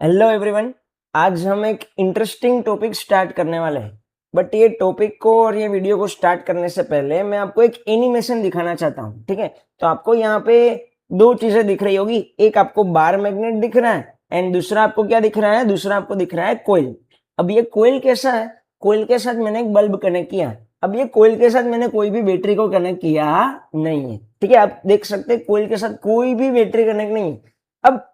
Hello everyone. आज हम एक इंटरेस्टिंग टॉपिक स्टार्ट करने वाले हैं। बट ये टॉपिक को और ये वीडियो को स्टार्ट करने से पहले मैं आपको एक एनिमेशन दिखाना चाहता हूँ। ठीक है, तो आपको यहाँ पे दो चीजें दिख रही होगी। एक आपको बार मैग्नेट दिख रहा है एंड दूसरा आपको क्या दिख रहा है? दूसरा आपको दिख रहा है कोयल। अब ये कोयल कैसा है? कोयल के साथ मैंने एक बल्ब कनेक्ट किया है। अब ये कोयल के साथ मैंने कोई भी बैटरी को कनेक्ट किया नहीं है। ठीक है, आप देख सकते हैं कोयल के साथ कोई भी बैटरी कनेक्ट नहीं है। अब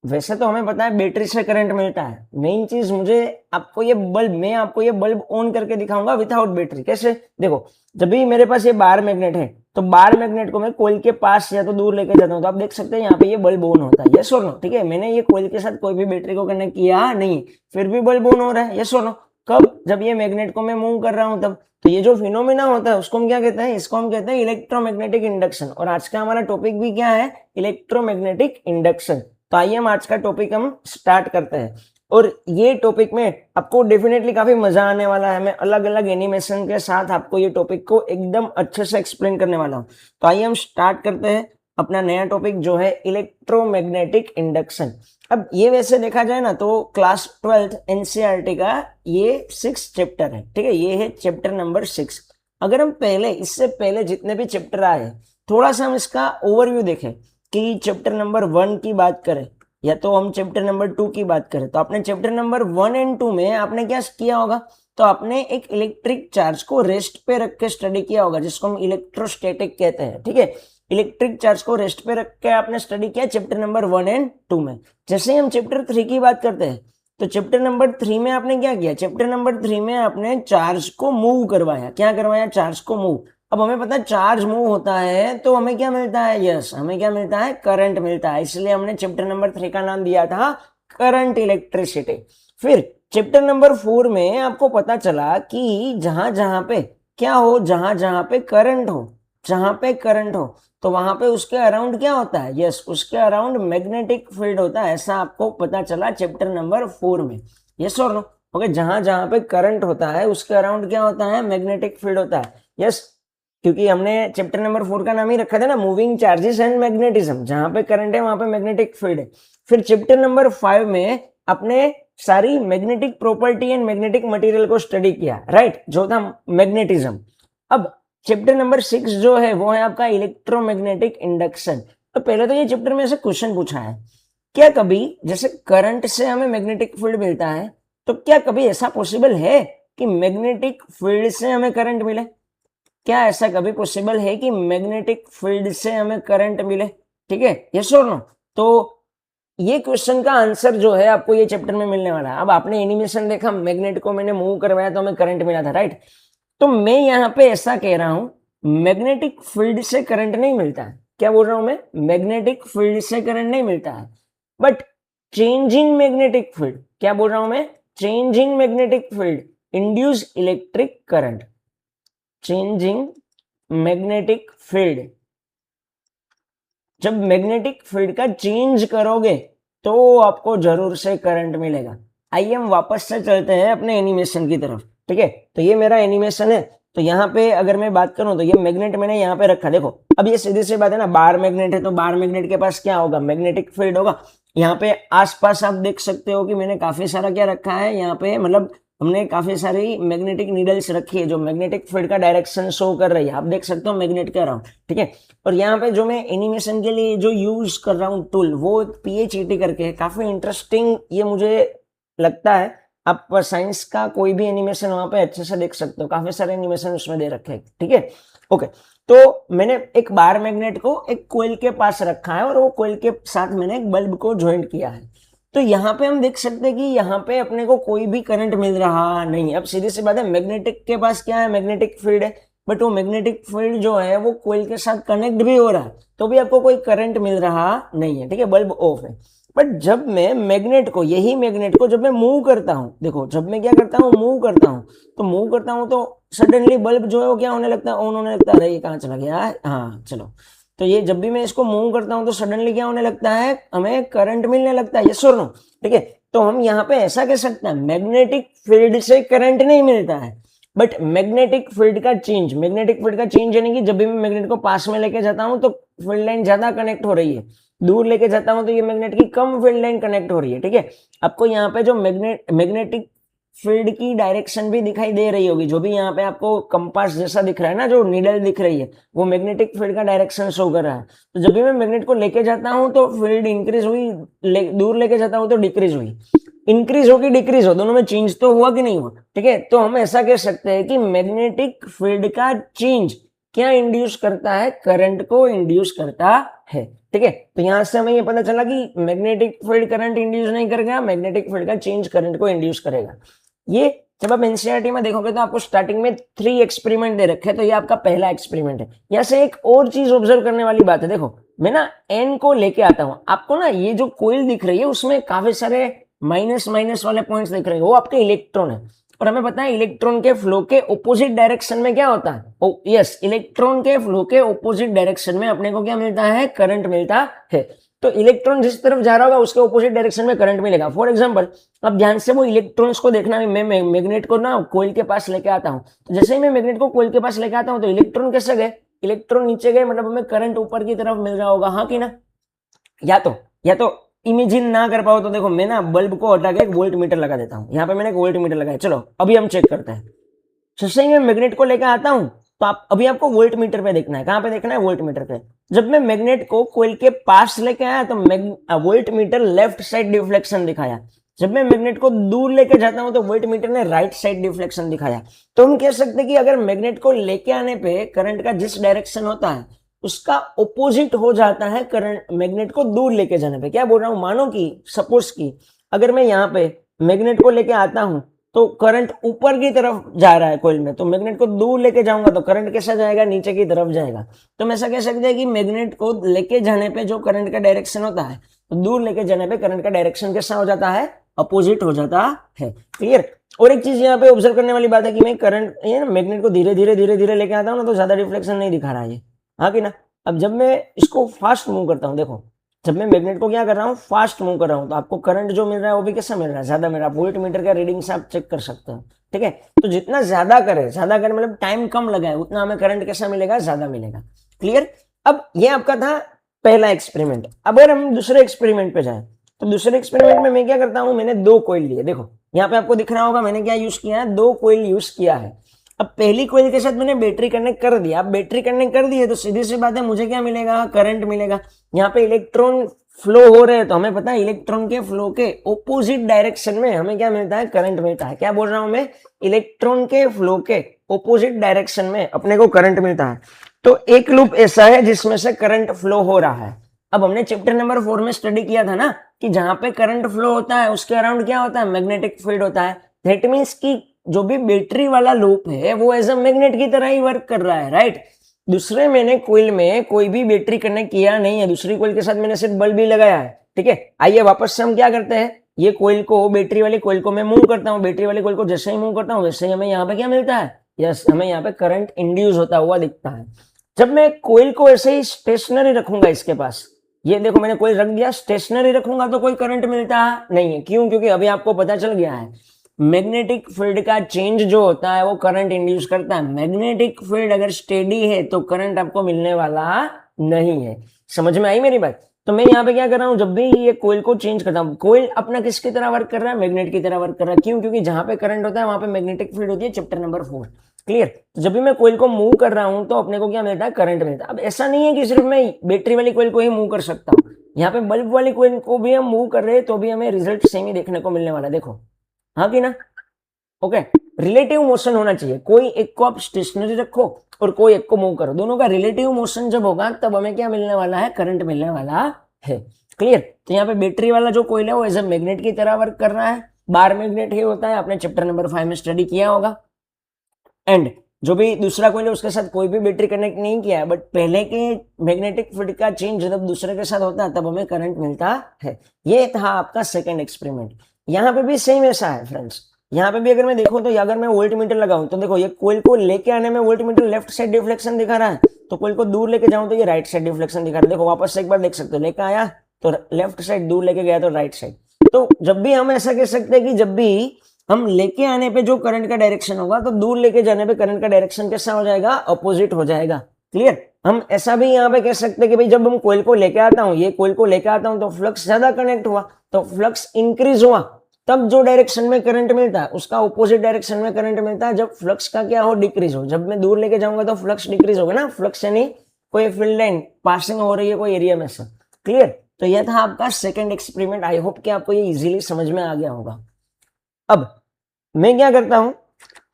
वैसे तो हमें पता है बैटरी से करंट मिलता है। मेन चीज मैं आपको ये बल्ब ऑन करके दिखाऊंगा विदाउट बैटरी। कैसे? देखो, जब भी मेरे पास ये बार मैग्नेट है तो बार मैग्नेट को मैं कोयल के पास या तो दूर लेके जाता हूँ तो आप देख सकते हैं यहाँ पे ये बल्ब ऑन होता है। यस और नो? ठीक है, मैंने ये कोयल के साथ कोई भी बैटरी को कनेक्ट किया नहीं, फिर भी बल्ब ऑन हो रहा है। यस और नो? कब? जब ये मैग्नेट को मैं मूव कर रहा हूँ तब। तो ये जो फिनोमिना होता है उसको हम क्या कहते हैं? इसको हम कहते हैं इलेक्ट्रोमैग्नेटिक इंडक्शन। और आज का हमारा टॉपिक भी क्या है? Electromagnetic induction. तो आइए हम आज का टॉपिक हम स्टार्ट करते हैं। और ये टॉपिक में आपको डेफिनेटली काफी मजा आने वाला है। मैं अलग अलग एनिमेशन के साथ आपको ये टॉपिक को एकदम अच्छे से एक्सप्लेन करने वाला हूँ। तो आइए हम स्टार्ट करते हैं अपना नया टॉपिक जो है इलेक्ट्रोमैग्नेटिक इंडक्शन। अब ये वैसे देखा जाए ना तो क्लास 12th एनसीईआरटी का ये 6 चैप्टर है। ठीक है, ये है चैप्टर नंबर 6। अगर हम इससे पहले जितने भी चैप्टर आए थोड़ा सा हम इसका ओवरव्यू देखें कि चैप्टर नंबर 1 की बात करें या तो हम चैप्टर नंबर 2 की बात करें, तो आपने चैप्टर नंबर 1 एंड 2 में आपने क्या किया होगा? तो आपने एक इलेक्ट्रिक चार्ज को रेस्ट पे रख के स्टडी किया होगा, जिसको हम इलेक्ट्रोस्टैटिक कहते हैं। ठीक है, इलेक्ट्रिक चार्ज को रेस्ट पे रख के आपने स्टडी किया चैप्टर नंबर 1 एंड 2 में। जैसे ही हम चैप्टर 3 की बात करते हैं तो चैप्टर नंबर 3 में आपने क्या किया? चैप्टर नंबर 3 में आपने चार्ज को मूव करवाया। क्या करवाया? चार्ज को मूव। अब हमें पता है चार्ज मूव होता है तो हमें क्या मिलता है? यस, हमें क्या मिलता है? करंट मिलता है। इसलिए हमने चैप्टर नंबर 3 का नाम दिया था करंट इलेक्ट्रिसिटी। फिर चैप्टर नंबर 4 में आपको पता चला कि जहां जहां पे क्या हो, जहां जहां पे करंट हो, जहां पे करंट हो तो वहां पे उसके अराउंड क्या होता है? यस, उसके अराउंड मैग्नेटिक फील्ड होता है। ऐसा आपको पता चला चैप्टर नंबर 4 में। यस और नो? ओके, जहां जहां पे करंट होता है उसके अराउंड क्या होता है? मैग्नेटिक फील्ड होता है। यस, क्योंकि हमने चैप्टर नंबर 4 का नाम ही रखा था ना, मूविंग चार्जेस एंड मैग्नेटिज्म। जहां पे करंट है वहां पे मैग्नेटिक फील्ड है। फिर चैप्टर नंबर 5 में अपने सारी magnetic property and magnetic material को स्टडी किया, राइट, जो था मैग्नेटिज्म। अब चैप्टर नंबर 6 जो है वो है आपका इलेक्ट्रोमैग्नेटिक इंडक्शन। तो पहले तो ये चैप्टर में ऐसे क्वेश्चन पूछा है, क्या कभी जैसे करंट से हमें मैग्नेटिक फील्ड मिलता है तो क्या कभी ऐसा पॉसिबल है कि मैग्नेटिक फील्ड से हमें करंट मिले? क्या ऐसा कभी पॉसिबल है कि मैग्नेटिक फील्ड से हमें करंट मिले? ठीक है, यस और नो? तो ये क्वेश्चन का आंसर जो है आपको ये चैप्टर में मिलने वाला है। अब आपने एनिमेशन देखा, मैग्नेट को मैंने मूव करवाया तो हमें करंट मिला था, राइट। तो मैं यहाँ पे ऐसा कह रहा हूं मैग्नेटिक फील्ड से करंट नहीं मिलता है। क्या बोल रहा हूं मैं? मैग्नेटिक फील्ड से करंट नहीं मिलता है, बट चेंजिंग मैग्नेटिक फील्ड, क्या बोल रहा हूं मैं? Changing magnetic field induce electric current. Changing magnetic field, जब मैग्नेटिक फील्ड का चेंज करोगे तो आपको जरूर से करंट मिलेगा। आइए हम वापस से चलते हैं अपने एनिमेशन की तरफ। ठीक है, तो ये मेरा एनिमेशन है। तो यहाँ पे अगर मैं बात करूं तो ये मैग्नेट मैंने यहाँ पे रखा। देखो, अब ये सीधी सी बात है ना, बार मैग्नेट है तो बार मैग्नेट के पास क्या होगा? मैग्नेटिक फील्ड होगा। यहाँ पे आसपास आप देख सकते हो कि मैंने काफी सारा क्या रखा है यहाँ पे, मतलब हमने काफी सारी मैग्नेटिक नीडल्स रखी है जो मैग्नेटिक फील्ड का डायरेक्शन शो कर रही है। आप देख सकते हो मैग्नेट के अराउंड। ठीक है, और यहाँ पे जो मैं एनिमेशन के लिए जो यूज कर रहा हूँ टूल, वो PHET करके है। काफी इंटरेस्टिंग ये मुझे लगता है। आप साइंस का कोई भी एनिमेशन वहां पे अच्छे से देख सकते हो, काफी सारे एनिमेशन उसमें दे रखे हैं। ठीक है, ओके। तो मैंने एक बार मैग्नेट को एक कोयल के पास रखा है और वो कोयल के साथ मैंने एक बल्ब को ज्वाइंट किया है। तो यहाँ पे हम देख सकते हैं कि यहाँ पे अपने को कोई भी करंट मिल रहा नहीं। अब सीधी सी बात है, मैग्नेटिक के पास क्या है? मैग्नेटिक फील्ड है, बट वो मैग्नेटिक फील्ड जो है वो कोयल के साथ कनेक्ट भी हो रहा है तो भी आपको कोई करंट मिल रहा नहीं है। ठीक है, बल्ब ऑफ है। बट जब मैं मैग्नेट को, यही मैग्नेट को जब मैं मूव करता हूँ, देखो जब मैं क्या करता हूँ? मूव करता हूँ। तो मूव करता हूँ तो सडनली बल्ब जो है वो क्या होने लगता है? ऑन होने लगता है। अरे ये कहाँ चला गया? हाँ चलो, तो ये जब भी मैं इसको मूव करता हूं तो सडनली क्या होने लगता है? हमें करंट मिलने लगता है। यस और नो? ठीक है, तो हम यहाँ पे ऐसा कह सकते हैं मैग्नेटिक फील्ड से करंट नहीं मिलता है, बट मैग्नेटिक फील्ड का चेंज, मैग्नेटिक फील्ड का चेंज यानी कि जब भी मैं मैग्नेट को पास में लेके जाता हूं तो फील्ड लाइन ज्यादा कनेक्ट हो रही है। दूर लेके जाता हूं तो ये मैग्नेट की कम फील्ड लाइन कनेक्ट हो रही है, ठीक है। आपको यहाँ पे जो मैग्नेटिक फील्ड की डायरेक्शन भी दिखाई दे रही होगी, जो भी यहाँ पे आपको कंपास जैसा दिख रहा है ना, जो नीडल दिख रही है, वो मैग्नेटिक फील्ड का डायरेक्शन शो कर रहा है। तो जब भी मैं मैग्नेट को लेके जाता हूँ तो फील्ड इंक्रीज हुई, दूर लेके जाता हूँ तो डिक्रीज हुई। इंक्रीज हो कि डिक्रीज हो, दोनों में चेंज तो हुआ कि नहीं हुआ, ठीक है। तो हम ऐसा कह सकते हैं कि मैग्नेटिक फील्ड का चेंज क्या इंड्यूस करता है, करंट को इंड्यूस करता है, ठीक है। तो यहां से हमें ये पता चला कि मैग्नेटिक फील्ड करंट इंड्यूस नहीं करेगा, मैग्नेटिक फील्ड का चेंज करंट को इंड्यूस करेगा। ये जब आप एनसीईआरटी में देखोगे तो आपको स्टार्टिंग में 3 एक्सपेरिमेंट दे रखे हैं, तो ये आपका पहला एक्सपेरिमेंट है। यहाँ से एक और चीज ऑब्जर्व करने वाली बात है, देखो मैं ना एन को लेके आता हूं, आपको ना ये जो कोयल दिख रही है उसमें काफी सारे माइनस माइनस वाले पॉइंट्स दिख रहे हैं, वो आपके इलेक्ट्रॉन है। और हमें पता है इलेक्ट्रॉन के फ्लो के ऑपोजिट डायरेक्शन में क्या होता है, यस, इलेक्ट्रॉन के फ्लो के ऑपोजिट डायरेक्शन में अपने को क्या मिलता है, करंट मिलता है। तो इलेक्ट्रॉन जिस तरफ जा रहा होगा उसके ऑपोजिट डायरेक्शन में करंट मिलेगा। फॉर एग्जांपल अब ध्यान से वो इलेक्ट्रॉन्स को देखना, मैं मैग्नेट को ना कोयल के पास लेके आता हूं, तो जैसे ही मैं मैग्नेट को कोयल के पास लेके आता हूं तो इलेक्ट्रॉन कैसे गए, इलेक्ट्रॉन नीचे गए, मतलब हमें करंट ऊपर की तरफ मिल रहा होगा, हाँ कि ना। या तो इमेजिन ना कर पाओ तो देखो मैं ना बल्ब को हटा के एक वोल्ट मीटर लगा देता हूं, यहाँ पे मैंने एक वोल्ट मीटर लगाया। चलो अभी हम चेक करते हैं। जैसे ही मैं मैग्नेट को लेकर आता हूं तो अभी आपको वोल्ट मीटर पे देखना है, कहां पे देखना है, वोल्ट मीटर पे। जब मैं मैग्नेट को कोयल के पास लेके आया तो volt meter left side deflection दिखाया। जब मैं मैग्नेट को दूर लेके जाता हूं तो वोल्ट मीटर ने राइट साइड डिफ्लेक्शन दिखाया। तो हम कह सकते हैं कि अगर मैग्नेट को लेके आने पे करंट का जिस डायरेक्शन होता है उसका ओपोजिट हो जाता है करंट मैग्नेट को दूर लेके जाने पे। क्या बोल रहा हूं, मानो कि सपोज की अगर मैं यहाँ पे मैग्नेट को लेके आता हूं तो करंट ऊपर की तरफ जा रहा है कोयल में, तो मैग्नेट को दूर लेके जाऊंगा तो करंट कैसा जाएगा, नीचे की तरफ जाएगा। तो हम ऐसा कह सकते हैं कि मैग्नेट को लेके जाने पे जो करंट का डायरेक्शन होता है, तो दूर लेके जाने पे करंट का डायरेक्शन कैसा हो जाता है, अपोजिट हो जाता है। क्लियर। और एक चीज यहाँ पे ऑब्जर्व करने वाली बात है कि मैं करंट ये ना मैग्नेट को धीरे धीरे धीरे धीरे लेके आता हूँ ना तो ज्यादा रिफ्लेक्शन नहीं दिखा रहा है, हाँ कि ना। अब जब मैं इसको फास्ट मूव करता हूँ, देखो जब मैं मैग्नेट को क्या कर रहा हूँ, फास्ट मूव कर रहा हूँ, तो आपको करंट जो मिल रहा है वो भी कैसा मिल रहा है, ज्यादा मिल रहा है। वोल्ट मीटर का रीडिंग से आप चेक कर सकते हो, ठीक है। तो जितना ज्यादा करे मतलब टाइम कम लगाए, उतना हमें करंट कैसा मिलेगा, ज्यादा मिलेगा। क्लियर। अब ये आपका था पहला एक्सपेरिमेंट। अब अगर हम दूसरे एक्सपेरिमेंट पे जाए तो दूसरे एक्सपेरिमेंट में मैं क्या करता हूँ, मैंने 2 कोयल लिए, देखो यहाँ पे आपको दिख रहा होगा मैंने क्या यूज किया है, 2 कोयल यूज किया है। अब पहली कोयल के साथ मैंने बैटरी कनेक्ट कर दिया। अब बैटरी कनेक्ट कर दी है तो सीधी सी बात है मुझे क्या मिलेगा, करंट मिलेगा। यहाँ पे इलेक्ट्रॉन फ्लो हो रहे हैं तो हमें पता है इलेक्ट्रॉन के फ्लो के ऑपोजिट डायरेक्शन में हमें क्या मिलता है, करंट मिलता है। क्या बोल रहा हूं मैं, इलेक्ट्रॉन के फ्लो के ऑपोजिट डायरेक्शन में अपने को करंट मिलता है। तो एक लूप ऐसा है जिसमें से करंट फ्लो हो रहा है। अब हमने चैप्टर नंबर 4 में स्टडी किया था ना कि जहां पे करंट फ्लो होता है उसके अराउंड क्या होता है, मैग्नेटिक फील्ड होता है। दैट मीन्स कि जो भी बैटरी वाला लूप है वो एज अ मैग्नेट की तरह ही वर्क कर रहा है, राइट। दूसरे मैंने कोयल में कोई भी बैटरी कनेक्ट किया नहीं है, दूसरी कोयल के साथ मैंने सिर्फ बल्ब ही लगाया है, ठीक है। आइए वापस से हम क्या करते हैं, ये कोयल को, बैटरी वाली कोयल को मैं मूव करता हूँ, बैटरी वाली कोयल को जैसे ही मूव करता हूँ वैसे ही हमें यहाँ पे क्या मिलता है, यस, हमें यहाँ पे करंट इंड्यूस होता हुआ दिखता है। जब मैं कोयल को ऐसे ही स्टेशनरी रखूंगा इसके पास, ये देखो मैंने कोयल रख दिया, स्टेशनरी रखूंगा तो कोई करंट मिलता नहीं है। क्यों, क्योंकि अभी आपको पता चल गया है मैग्नेटिक फील्ड का चेंज जो होता है वो करंट इंड्यूस करता है। मैग्नेटिक फील्ड अगर स्टेडी है तो करंट आपको मिलने वाला नहीं है। समझ में आई मेरी बात। तो मैं यहाँ पे क्या कर रहा हूँ, जब भी ये कोयल को चेंज करता हूँ, कोयल अपना किसकी तरह वर्क कर रहा है, मैग्नेट की तरह वर्क कर रहा है। क्यों, क्योंकि जहां पे करंट होता है वहां पे मैग्नेटिक फील्ड होती है, चैप्टर नंबर 4। क्लियर। तो जब भी मैं कोयल को मूव कर रहा हूँ तो अपने को क्या मिलता है, करंट मिलता है। अब ऐसा नहीं है कि सिर्फ मैं बैटरी वाली कोयल को ही मूव कर सकता हूँ, यहाँ पे बल्ब वाली कोयल को भी हम मूव कर रहे हैं तो भी हमें रिजल्ट सेम ही देखने को मिलने वाला है, देखो, हाँ कि ना। ओके, रिलेटिव मोशन होना चाहिए, कोई एक को आप स्टेशनरी रखो और कोई एक को मूव करो, दोनों का रिलेटिव मोशन जब होगा तब हमें क्या मिलने वाला है, करंट मिलने वाला है। क्लियर। तो यहाँ पे बैटरी वाला जो कोयल है वो एज ए मैग्नेट की तरह वर्क कर रहा है, बार मैग्नेट ही होता है, आपने चैप्टर नंबर 5 में स्टडी किया होगा। एंड जो भी दूसरा कोयल है उसके साथ कोई भी बैटरी कनेक्ट नहीं किया है, बट पहले के मैग्नेटिक फील्ड का चेंज जब दूसरे के साथ होता है तब हमें करंट मिलता है। ये था आपका सेकंड एक्सपेरिमेंट। यहाँ पे भी सेम ऐसा है फ्रेंड्स। यहाँ पे भी अगर मैं देखूं तो अगर मैं वोल्ट मीटर लगाऊं तो देखो ये कोयल को लेके आने में volt meter left side deflection दिखा रहा है, तो कोयल को दूर लेके जाऊं तो ये राइट साइड डिफ्लेक्शन दिखा रहा है। देखो वापस से एक बार देख सकते हो, लेके आया तो लेफ्ट साइड, दूर लेके गया तो राइट साइड। तो जब भी हम ऐसा कह सकते हैं कि जब भी हम लेके आने पे जो करंट का डायरेक्शन होगा तो दूर लेके जाने पे करंट का डायरेक्शन कैसा हो जाएगा, अपोजिट हो जाएगा। क्लियर। हम ऐसा भी यहाँ पे कह सकते हैं कि भाई जब हम कोयल को लेके आता हूँ, ये कोयल को लेके आता हूँ तो फ्लक्स ज्यादा कनेक्ट हुआ, तो फ्लक्स इंक्रीज हुआ, तब जो डायरेक्शन में करंट मिलता है उसका ऑपोजिट डायरेक्शन में करंट मिलता है जब फ्लक्स का क्या हो, डिक्रीज हो। जब मैं दूर लेके जाऊंगा तो फ्लक्स डिक्रीज होगा ना, फ्लक्स यानी कोई फील्ड लाइन पासिंग हो रही है कोई एरिया में से। क्लियर? तो यह था आपका सेकंड एक्सपेरिमेंट। आई होप कि आपको ये इजीली समझ में आ गया होगा। अब मैं क्या करता हूं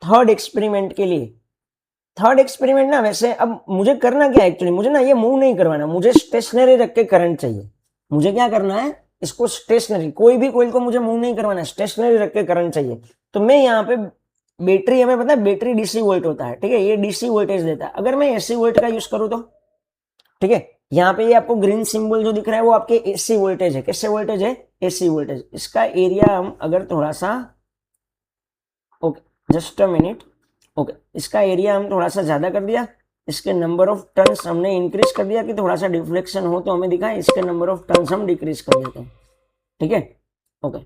थर्ड एक्सपेरिमेंट के लिए। थर्ड एक्सपेरिमेंट ना, वैसे अब मुझे करना क्या है एक्चुअली, मुझे ना ये मूव नहीं करवाना, मुझे स्टेशनरी रख के करंट चाहिए। मुझे क्या करना है, इसको स्टेशनरी, कोई भी कोयल को मुझे मूव नहीं करवाना, स्टेशनरी रख के करंट चाहिए। तो मैं यहाँ पे बैटरी, हमें पता है बैटरी डीसी वोल्ट होता है, ठीक है, ये डीसी वोल्टेज देता है। अगर मैं एसी वोल्ट का यूज करूँ तो, ठीक है, यहाँ पे ये आपको ग्रीन सिंबल जो दिख रहा है वो आपके एसी वोल्टेज है। कैसे वोल्टेज है? AC voltage. इसका एरिया हम अगर थोड़ा सा, okay just a minute, okay, इसका एरिया हम थोड़ा सा ज्यादा कर दिया, इसके नंबर ऑफ टर्न्स हमने इंक्रीज कर दिया कि थोड़ा सा डिफ्लेक्शन हो तो हमें दिखाए, इसके नंबर ऑफ टर्न्स हम डिक्रीज कर देते हैं। ठीक है, ओके,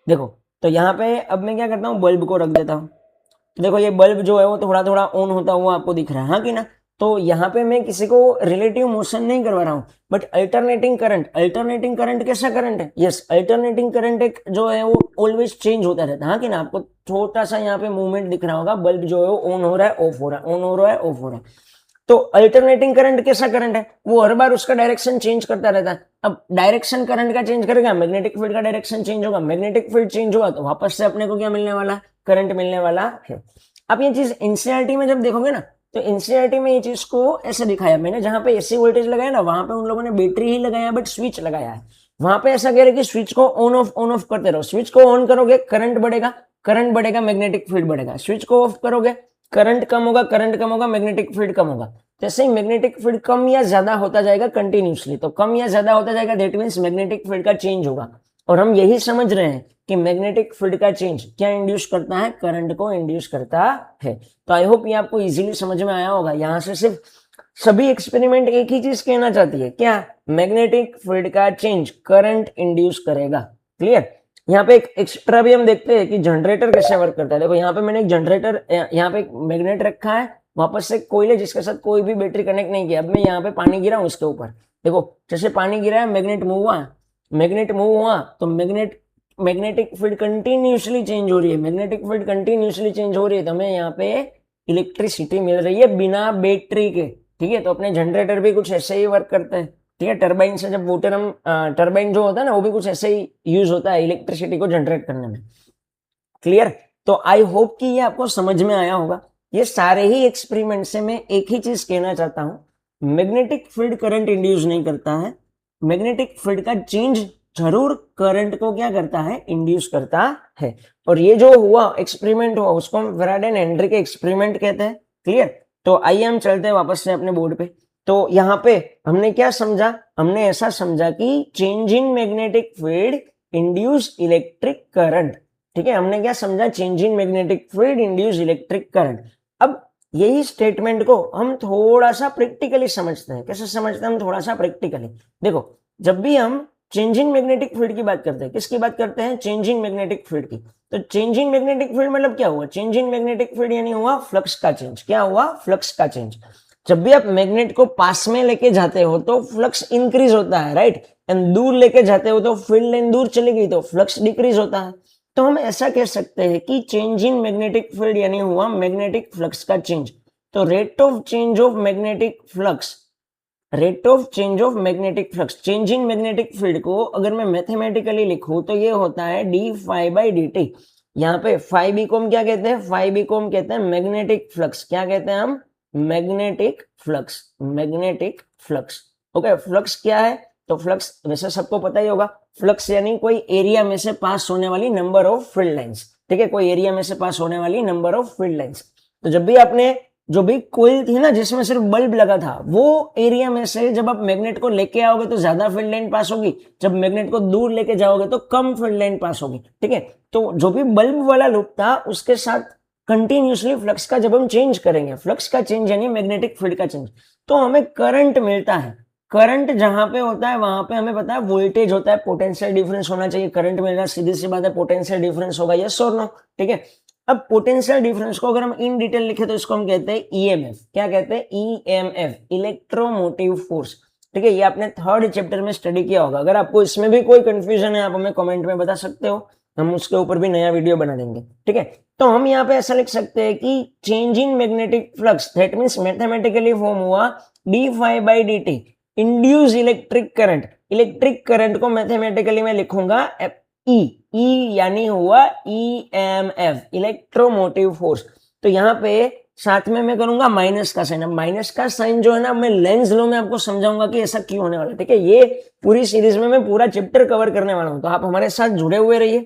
देखो तो यहाँ पे अब मैं क्या करता हूँ, बल्ब को रख देता हूँ। तो देखो ये बल्ब जो है वो थोड़ा थोड़ा ऑन होता हुआ आपको दिख रहा है, हाँ कि ना? तो यहाँ पे मैं किसी को रिलेटिव मोशन नहीं करवा रहा हूँ, but alternating current, alternating current कैसा करंट है? यस, अल्टरनेटिंग करंट एक जो है वो ऑलवेज चेंज होता रहता है, हाँ कि ना? आपको छोटा सा यहाँ पे मूवमेंट दिख रहा होगा, बल्ब जो है वो ऑन हो रहा है, ऑफ हो रहा है, ऑन हो रहा है, ऑफ हो रहा है। तो अल्टरनेटिंग करंट कैसा करंट है? वो हर बार उसका डायरेक्शन चेंज करता रहता है। अब डायरेक्शन करंट का चेंज करेगा, मैग्नेटिक फील्ड का डायरेक्शन चेंज होगा, मैग्नेटिक फील्ड चेंज होगा तो वापस से अपने को क्या मिलने वाला? करंट मिलने वाला है। अब ये चीज एनसीईआरटी में जब देखोगे ना, तो एनसीईआरटी में ये चीज को ऐसे दिखाया मैंने, जहां पे एसी वोल्टेज लगाया ना, वहां पे उन लोगों ने बैटरी ही लगाया बट स्विच लगाया है। वहां पे ऐसा कह रहे कि स्विच को ऑन ऑफ करते रहो। स्विच को ऑन करोगे करंट बढ़ेगा, करंट बढ़ेगा मैग्नेटिक फील्ड बढ़ेगा। स्विच को ऑफ करोगे करंट कम होगा, करंट कम होगा, मैग्नेटिक फील्ड कम होगा। जैसे ही मैग्नेटिक फील्ड कम या ज्यादा होता जाएगा कंटिन्यूसली, तो कम या ज्यादा होता जाएगा, दैट मीन्स मैग्नेटिक फील्ड का चेंज होगा। और हम यही समझ रहे हैं कि मैग्नेटिक फील्ड का चेंज क्या इंड्यूस करता है? करंट को इंड्यूस करता है। तो आई होप ये आपको इजीली समझ में आया होगा। यहां से सिर्फ सभी एक्सपेरिमेंट एक ही चीज कहना चाहती है, क्या? मैग्नेटिक फील्ड का चेंज करंट इंड्यूस करेगा। क्लियर? यहाँ पे एक एक्स्ट्रा भी हम देखते हैं कि जनरेटर कैसे वर्क करता है। देखो यहाँ पे मैंने एक जनरेटर, यहाँ पे एक मैग्नेट रखा है, वापस से कोयल है जिसके साथ कोई भी बैटरी कनेक्ट नहीं किया। अब मैं यहाँ पे पानी गिरा हूं इसके ऊपर, देखो जैसे पानी गिरा है मैग्नेट मूव हुआ, मैग्नेट मूव हुआ तो मैग्नेटिक फील्ड कंटिन्यूसली चेंज हो रही है, मैग्नेटिक फील्ड कंटिन्यूसली चेंज हो रही है, तो हमें यहाँ पे इलेक्ट्रिसिटी मिल रही है बिना बैटरी के। ठीक है, तो अपने जनरेटर भी कुछ ऐसे ही वर्क करते हैं। ठीक है, टरबाइन से जब वाटर हम, टरबाइन जो होता है ना वो भी कुछ ऐसे ही यूज होता है इलेक्ट्रिसिटी को जनरेट करने में। क्लियर? तो आई होप कि ये आपको समझ में आया होगा। ये सारे ही एक्सपेरिमेंट से मैं एक ही चीज कहना चाहता हूं, मैग्नेटिक फील्ड करंट इंड्यूस नहीं करता है, मैग्नेटिक फील्ड का चेंज जरूर करंट को क्या करता है? इंड्यूस करता है। और ये जो हुआ एक्सपेरिमेंट हुआ उसको हम फैराडे एंड हेनरी के एक्सपेरिमेंट कहते हैं। क्लियर? तो आइए हम चलते हैं वापस से अपने बोर्ड पे। तो यहाँ पे हमने क्या समझा? हमने ऐसा समझा कि change in magnetic field induce electric current. ठीक है, हमने क्या समझा? Change in magnetic field induce electric current. अब यही स्टेटमेंट को हम थोड़ा सा प्रैक्टिकली समझते हैं। कैसे समझते हैं हम? थोड़ा सा प्रैक्टिकली। देखो जब भी हम चेंजिंग मैग्नेटिक फील्ड की बात करते हैं, किसकी बात करते हैं? चेंजिंग मैग्नेटिक फील्ड की। तो चेंजिंग मैग्नेटिक फील्ड मतलब क्या हुआ? चेंजिंग मैग्नेटिक फील्ड यानी हुआ फ्लक्स का चेंज। क्या हुआ? फ्लक्स का चेंज। जब भी आप मैग्नेट को पास में लेके जाते हो तो फ्लक्स इंक्रीज होता है, राइट? एंड दूर लेके जाते हो तो फील्ड लाइन दूर चली गई तो फ्लक्स डिक्रीज होता है। तो हम ऐसा कह सकते हैं कि चेंज इन मैग्नेटिक फील्ड यानी हुआ मैग्नेटिक फ्लक्स का चेंज। तो rate of change of magnetic flux, rate of change of magnetic flux, change in magnetic field को अगर मैं मैथमेटिकली लिखूं तो ये होता है d phi by D t. यहाँ पे फाई बी को हम क्या कहते हैं? फाई बी को हम कहते हैं मैग्नेटिक फ्लक्स। क्या कहते हैं हम? Magnetic flux, magnetic flux. Okay, flux क्या है? तो फ्लक्स वैसे सबको पता ही होगा, फ्लक्स यानी कोई एरिया में से पास होने वाली नंबर ऑफ फील्ड लाइंस। ठीक है, कोई एरिया में से पास होने वाली नंबर ऑफ फील्ड लाइंस। तो जब भी आपने, जो भी कोयल थी ना जिसमें सिर्फ बल्ब लगा था, वो एरिया में से जब आप मैग्नेट को लेके आओगे तो ज्यादा फील्ड लाइन पास होगी, जब मैग्नेट को दूर लेके जाओगे तो कम फील्ड लाइन पास होगी। ठीक है, तो जो भी बल्ब वाला लूप था उसके साथ कंटिन्यूसली फ्लक्स का जब हम चेंज करेंगे, फ्लक्स का चेंज यानी मैग्नेटिक फील्ड का चेंज, तो हमें करंट मिलता है। करंट जहां पे होता है वहां पे हमें पता है वोल्टेज होता है, पोटेंशियल डिफरेंस होना चाहिए। करंट मिलना सीधी सी बात है, पोटेंशियल डिफरेंस होगा, यस और नो। ठीक है, अब पोटेंशियल डिफरेंस को अगर हम इन डिटेल लिखे तो इसको हम कहते हैं ईएमएफ। क्या कहते हैं? EMF, electromotive force. ठीक है, ये आपने थर्ड चैप्टर में स्टडी किया होगा। अगर आपको इसमें भी कोई कंफ्यूजन है आप हमें कमेंट में बता सकते हो, हम उसके ऊपर भी नया वीडियो बना देंगे। ठीक है, तो हम यहाँ पे ऐसा लिख सकते हैं कि change in magnetic flux, that means mathematically form हुआ D phi by D T, induce electric current. Electric current को मैथमेटिकली मैं लिखूंगा ई यानी हुआ ईएमएफ, इलेक्ट्रोमोटिव फोर्स। तो यहाँ पे साथ में मैं करूंगा माइनस का साइन। अब माइनस का साइन जो है ना, मैं लेंस लॉ में आपको समझाऊंगा कि ऐसा क्यों होने वाला है। ठीक है, ये पूरी सीरीज में मैं पूरा चैप्टर कवर करने वाला हूं, तो आप हमारे साथ जुड़े हुए रहिए।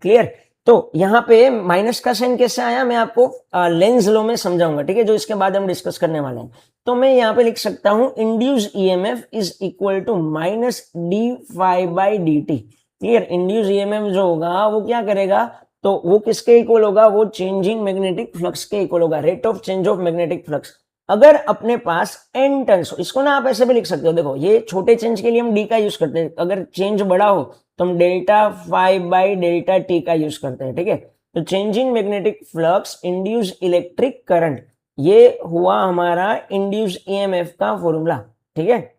क्लियर? तो यहाँ पे माइनस का साइन कैसे आया मैं आपको लेंस लॉ में समझाऊंगा। ठीक है, जो इसके बाद हम डिस्कस करने वाले हैं। तो मैं यहाँ पे लिख सकता हूं induce EMF is equal to minus d phi by D t. Clear? Induce EMF जो होगा वो क्या करेगा, तो वो किसके इक्वल होगा? वो चेंजिंग मैग्नेटिक फ्लक्स के इक्वल होगा, rate of change of magnetic flux. अगर अपने पास एन टर्न्स, इसको ना आप ऐसे भी लिख सकते हो। देखो, ये छोटे चेंज के लिए हम डी का यूज करते हैं, अगर चेंज बड़ा हो तो हम delta five by delta T का यूज करते हैं। ठीक है, तो changing magnetic flux induce electric current, ये हुआ हमारा इंड्यूस ईएमएफ का फॉर्मूला। ठीक है,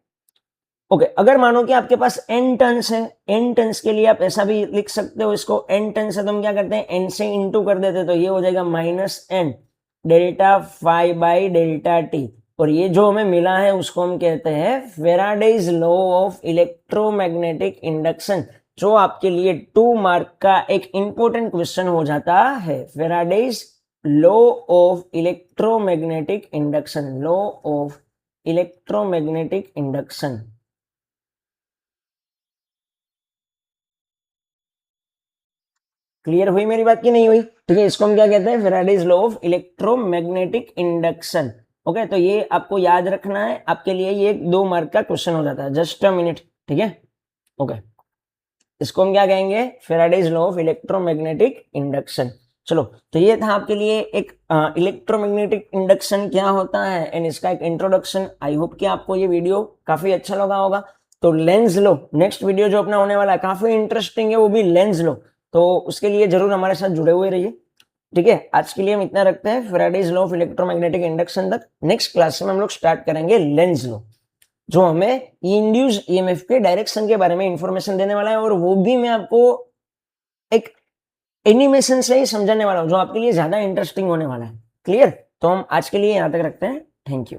ओके। अगर मानो कि आपके पास एन टर्न्स है, एन टर्न्स के लिए आप ऐसा भी लिख सकते हो इसको, एन टर्न्स है तो हम क्या करते हैं, एन से इंटू कर देते हैं, तो ये हो जाएगा minus n delta five by delta t. और ये जो हमें मिला है उसको हम कहते हैं Faraday's law of electromagnetic induction, जो आपके लिए 2 मार्क का एक इंपॉर्टेंट क्वेश्चन हो जाता है। Faraday's law of electromagnetic induction, law of electromagnetic induction. Clear हुई मेरी बात की नहीं हुई? ठीक है, इसको हम क्या कहते हैं, Faraday's law of electromagnetic induction. Okay, तो ये आपको याद रखना है, आपके लिए ये 2 मार्क का क्वेश्चन हो जाता है। Just a minute. ठीक है, ओके, इसको हम क्या कहेंगे, Faraday's law of electromagnetic induction. चलो, तो ये था आपके लिए एक इलेक्ट्रोमैग्नेटिक इंडक्शन क्या होता है एंड इसका एक इंट्रोडक्शन। आई होप कि आपको ये वीडियो काफी अच्छा लगा होगा। तो लेंस लो, नेक्स्ट वीडियो जो अपना होने वाला है काफी इंटरेस्टिंग है, वो भी लेंस लो, तो उसके लिए जरूर हमारे साथ जुड़े हुए रहिए। ठीक है, आज के लिए हम इतना रखते हैं, Faraday's law of electromagnetic induction तक। नेक्स्ट क्लास में हम लोग स्टार्ट करेंगे लेंस लॉ, जो हमें इंड्यूस ईएमएफ के डायरेक्शन के बारे में इंफॉर्मेशन देने वाला है, और वो भी मैं आपको एक एनिमेशन से ही समझाने वाला हूं, जो आपके लिए ज्यादा इंटरेस्टिंग होने वाला है। क्लियर? तो हम आज के लिए यहां तक रखते हैं। Thank you.